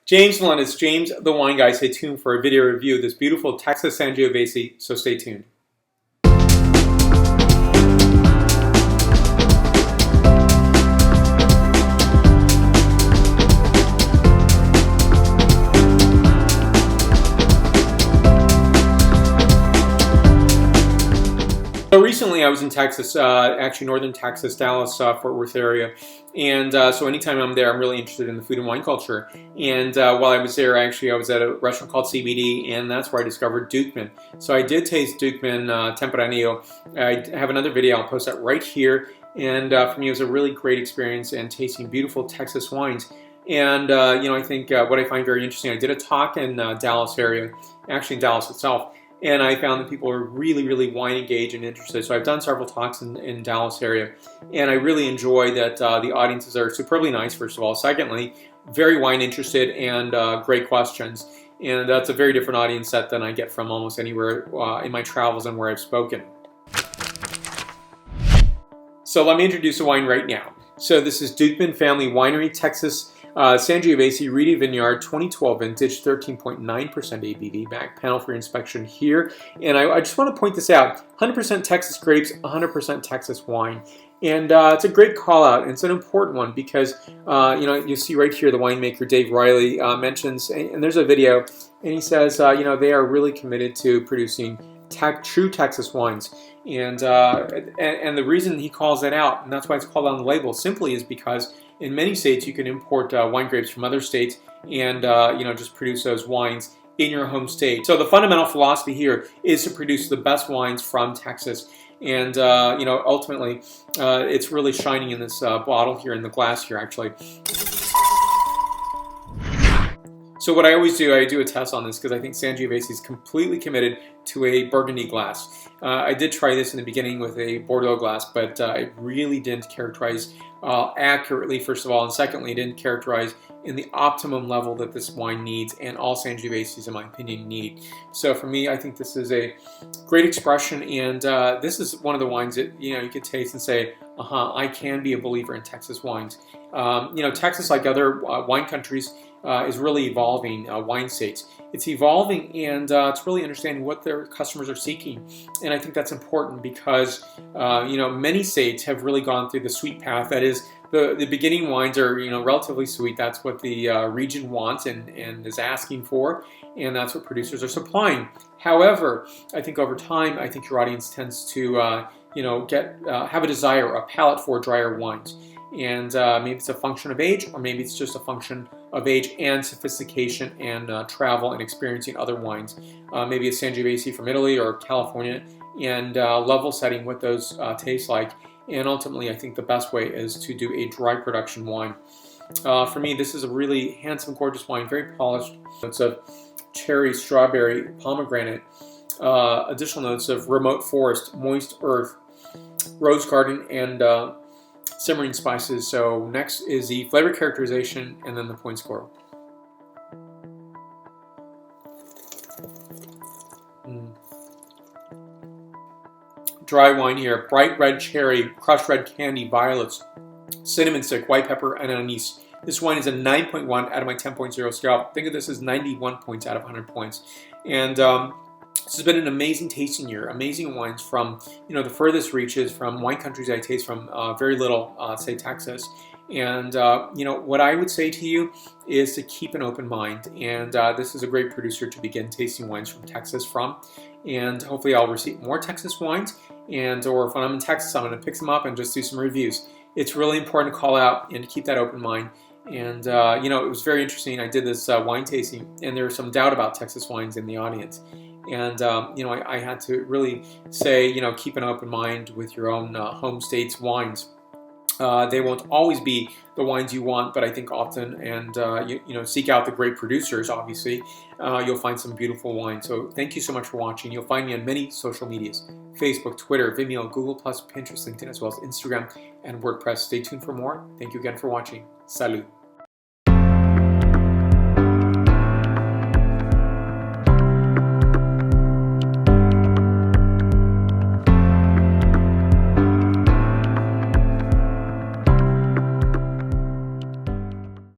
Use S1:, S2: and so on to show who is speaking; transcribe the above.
S1: James Melendez, James the Wine Guy. Stay tuned for a video review of this beautiful Texas Sangiovese, so stay tuned. So recently I was in Texas, actually northern Texas, Dallas, Fort Worth area, and so anytime I'm there I'm really interested in the food and wine culture. And while I was there, I was at a restaurant called CBD, and that's where I discovered Duchman. So I did taste Duchman Tempranillo. I have another video, I'll post that right here, and for me it was a really great experience and tasting beautiful Texas wines. And I think what I find very interesting, I did a talk in Dallas area, actually in Dallas itself, and I found that people are really, really wine engaged and interested. So I've done several talks in Dallas area, and I really enjoy that the audiences are superbly nice, first of all. Secondly, very wine interested and great questions. And that's a very different audience set than I get from almost anywhere in my travels and where I've spoken. So let me introduce the wine right now. So this is Duchman Family Winery, Texas Sangiovese Reedy Vineyard 2012 vintage, 13.9% ABV. Back panel for your inspection here. And I just want to point this out, 100% Texas grapes, 100% Texas wine. And it's a great call out, and it's an important one because, you see right here the winemaker Dave Riley mentions, and there's a video, and he says, they are really committed to producing true Texas wines. And the reason he calls that out, and that's why it's called on the label, simply is because in many states you can import wine grapes from other states and just produce those wines in your home state. So the fundamental philosophy here is to produce the best wines from Texas. And ultimately it's really shining in this bottle here, in the glass here actually. So what I always do, I do a test on this because I think Sangiovese is completely committed to a Burgundy glass. I did try this in the beginning with a Bordeaux glass, but it really didn't characterize accurately, first of all, and secondly, it didn't characterize in the optimum level that this wine needs, and all Sangioveses, in my opinion, need. So for me, I think this is a great expression, and this is one of the wines that you could taste and say, I can be a believer in Texas wines. Texas, like other wine countries, is really evolving wine states. It's evolving, and it's really understanding what their customers are seeking. And I think that's important because many states have really gone through the sweet path. That is, the beginning wines are relatively sweet. That's what the region wants and is asking for, and that's what producers are supplying. However, I think over time, I think your audience tends to have a desire, a palate for drier wines. And maybe it's a function of age, or maybe it's just a function of age and sophistication and travel and experiencing other wines. Maybe a Sangiovese from Italy or California, and level setting what those taste like. And ultimately, I think the best way is to do a dry production wine. For me, this is a really handsome, gorgeous wine, very polished. Notes of cherry, strawberry, pomegranate, additional notes of remote forest, moist earth, rose garden, and simmering spices. So next is the flavor characterization and then the point score. Dry wine here, bright red cherry, crushed red candy, violets, cinnamon stick, white pepper, and anise. This wine is a 9.1 out of my 10.0 scale. Think of this as 91 points out of 100 points. And this has been an amazing tasting year, amazing wines from the furthest reaches, from wine countries I taste from very little, say Texas. And what I would say to you is to keep an open mind. And this is a great producer to begin tasting wines from Texas from. And hopefully I'll receive more Texas wines, or if I'm in Texas, I'm going to pick some up and just do some reviews. It's really important to call out and to keep that open mind. And it was very interesting. I did this wine tasting, and there was some doubt about Texas wines in the audience. And I had to really say, keep an open mind with your own home state's wines. They won't always be the wines you want, but I think often, and seek out the great producers, obviously, you'll find some beautiful wine. So thank you so much for watching. You'll find me on many social medias: Facebook, Twitter, Vimeo, Google+, Pinterest, LinkedIn, as well as Instagram and WordPress. Stay tuned for more. Thank you again for watching. Salud.